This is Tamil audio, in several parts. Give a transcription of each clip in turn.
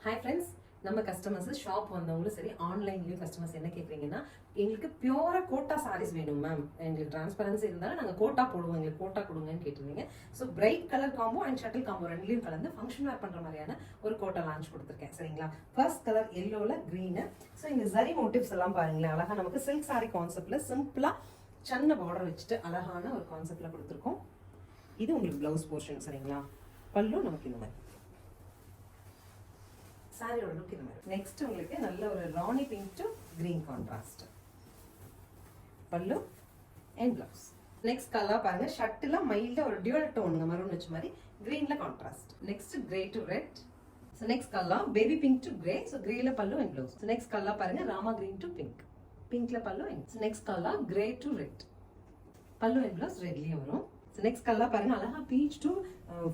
ஹாய் ஃப்ரெண்ட்ஸ், நம்ம கஸ்டமர்ஸ் ஷாப் வந்தவங்களும் சரி, ஆன்லைன்லேயும் கஸ்டமர்ஸ் என்ன கேட்குறீங்கன்னா, எங்களுக்கு பியூரா கோட்டா சாரீஸ் வேணும் மேம், எங்களுக்கு டிரான்ஸ்பரன்சி இருந்தாலும் நாங்கள் கோட்டா போடுவோம், எங்களுக்கு கோட்டா கொடுங்கன்னு கேட்டுருவீங்க. So bright colour combo and shuttle combo ரெண்டுலையும் கலந்து ஃபங்க்ஷன் வேர் பண்ணுற மாதிரியான ஒரு கோட்டா லான்ச் கொடுத்துருக்கேன். சரிங்களா? ஃபர்ஸ்ட் கலர் எல்லோவில் க்ரீனு. ஸோ இங்கே ஜரி மோட்டிவ்ஸ் எல்லாம் பாருங்களேன், அழகாக நமக்கு சில்க் சாரி கான்செப்டில் சிம்பிளாக சின்ன பார்டர் வச்சுட்டு அழகான ஒரு கான்செப்டில் கொடுத்துருக்கோம். இது உங்களுக்கு ப்ளவுஸ் போர்ஷன். சரிங்களா? பல்லு நமக்கு இந்த மாதிரி சாரியோட லுக் இந்த மாதிரி. நெக்ஸ்ட் உங்களுக்கு நல்ல ஒரு rani pink to green contrast pallu and blouse. Next colour பாருங்க, ஷர்ட்ல மைல்டா ஒரு டியூவல் டோன் மரூன் வச்ச மாதிரி கிரீன்ல contrast. Next grey to red. So next colour baby pink to grey. So கிரேல pallu and blouse. So next colour பாருங்க, ராமா கிரீன் டு பிங்க், பிங்க்ல pallu and next colour grey to red, pallu and blouse ரெட்லயே வரும். ஸோ நெக்ஸ்ட் கலர் பாருங்க, அழகா பீச் டு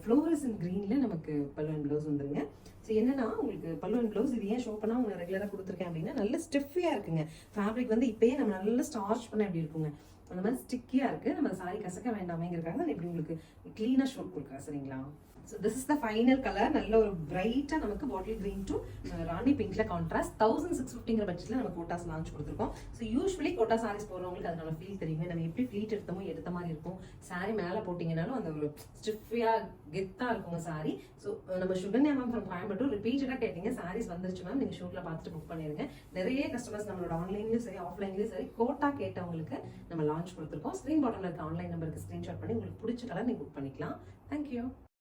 ஃப்ளோரசன்ட் கிரீன்ல நமக்கு பல்லு அண்ட் பிளவுஸ் வந்துருங்க. ஸோ என்னன்னா உங்களுக்கு பல்லு அண்ட் பிளவுஸ் இது ஏன் ஷோ பண்ணா உங்களுக்கு ரெகுலராக கொடுத்துருக்கேன் அப்படின்னா, நல்ல ஸ்டிஃபியா இருக்குங்க. ஃபேப்ரிக் வந்து இப்பயே நம்ம நல்லா ஸ்டார்ச் பண்ண எப்படி இருக்குங்க, அந்த மாதிரி ஸ்டிக்கியா இருக்கு. நம்ம சாரி கசக்க வேண்டாமேங்கிறதுக்காக தான் இப்படி உங்களுக்கு கிளீனா ஷோ கொடுக்குறேன். சரிங்களா? So this is the final colour. நல்ல ஒரு பிரைட்டா நமக்கு பாட்டில் கிரீன் டு ராணி பிங்க்ல கான்ட்ராஸ்ட். 1650ங்கிற பட்ஜெட்ல நம்ம கோட்டாஸ் லான்ச் கொடுத்துருக்கோம். ஸோ யூஸ்வலி கோட்டா சாரீஸ் போடுறவங்களுக்கு அதனால ஃபீல் தெரியுங்க. நம்ம எப்படி ப்ளீட் எடுத்த மாதிரி இருக்கும். சாரி மேலே போட்டிங்கனாலும் அந்த ஒரு ஸ்டிஃபியா கெத்தா இருக்குங்க சாரி. ஸோ நம்ம சுகன்யா மேம் ஃப்ரம் கோயம்புத்தூர் ரிப்பீட்டடாக கேட்டீங்க, சாரீஸ் வந்துருச்சு மேம், நீங்கள் ஷூட்ல பார்த்துட்டு புக் பண்ணிருங்க. நிறைய கஸ்டமர்ஸ் நம்மளோட ஆன்லைன்லயும் சரி ஆஃப்லைன்லயும் சரி கோட்டா கேட்டவங்களுக்கு நம்ம லான்ச் கொடுத்துருக்கோம். ஸ்க்ரீன் பாட்டம்ல இருக்க ஆன்லைன் நம்பருக்கு ஸ்கிரீன்ஷாட் பண்ணி உங்களுக்கு பிடிச்ச கலர் நீங்க புக் பண்ணிக்கலாம். தேங்க்யூ.